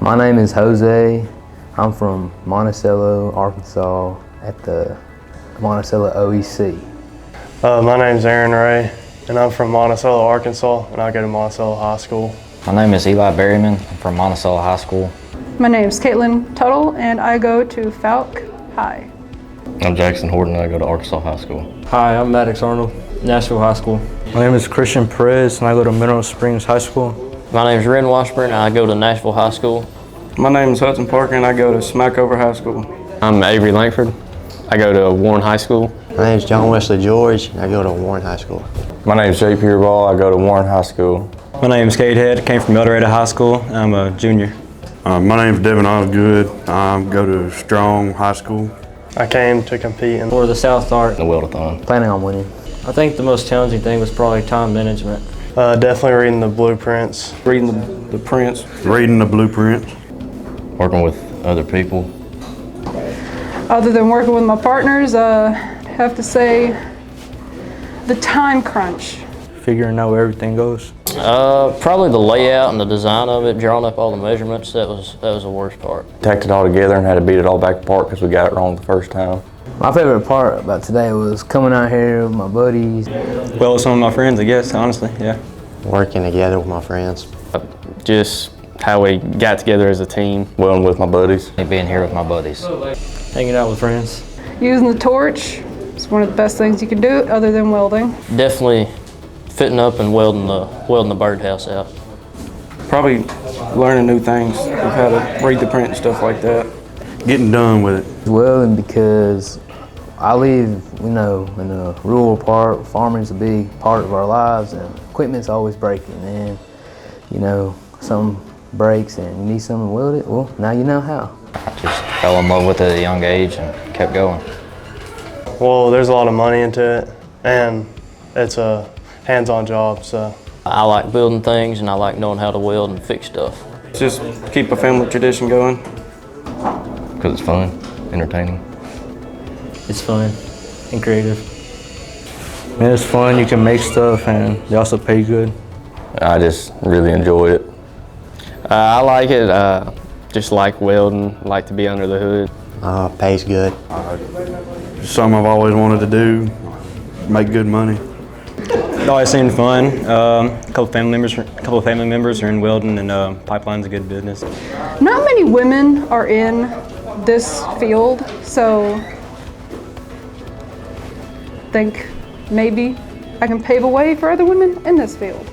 My name is Jose. I'm from Monticello, Arkansas at the Monticello OEC. My name's Aaron Ray, and I'm from Monticello, Arkansas, and I go to Monticello High School. My name is Eli Berryman. I'm from Monticello High School. My name is Caitlin Tuttle, and I go to Falk High. I'm Jackson Horton, and I go to Arkansas High School. Hi, I'm Maddox Arnold, Nashville High School. My name is Christian Perez, and I go to Mineral Springs High School. My name is Ren Washburn, and I go to Nashville High School. My name is Hudson Parker, and I go to Smackover High School. I'm Avery Langford. I go to Warren High School. My name is John Wesley George, and I go to Warren High School. My name is Jay Peerball. I go to Warren High School. My name is Cade Head. I came from El Dorado High School. I'm a junior. My name is Devin Osgood. I go to Strong High School. I came to compete for the SouthArk Weld-A-Thon. Planning on winning. I think the most challenging thing was probably time management. Definitely reading the blueprints. Reading the prints. Reading the blueprints. Working with other people. Other than working with my partners, I have to say the time crunch. Figuring out where everything goes. Probably the layout and the design of it, drawing up all the measurements, that was the worst part. Tacked it all together and had to beat it all back apart because we got it wrong the first time. My favorite part about today was coming out here with my buddies. Well, with some of my friends, I guess, honestly, yeah. Working together with my friends. Just how we got together as a team. Welding with my buddies. Being here with my buddies. Hanging out with friends. Using the torch is one of the best things you can do other than welding. Definitely fitting up and welding the birdhouse out. Probably learning new things of how to read the print and stuff like that. Getting done with it. Welding because I live, in a rural part. Farming is a big part of our lives, and equipment's always breaking. And some breaks and you need something to weld it. Well, now you know how. I just fell in love with it at a young age and kept going. Well, there's a lot of money into it, and it's a hands-on job, so. I like building things, and I like knowing how to weld and fix stuff. Just keep a family tradition going. Because it's fun, entertaining. It's fun and creative. Man, it's fun. You can make stuff, and they also pay good. I just really enjoy it. I like it. Just like welding, like to be under the hood. Pays good. Something I've always wanted to do, make good money. It always seemed fun. A couple of family members are in welding, and pipeline's a good business. Not many women are in this field, so I think maybe I can pave a way for other women in this field.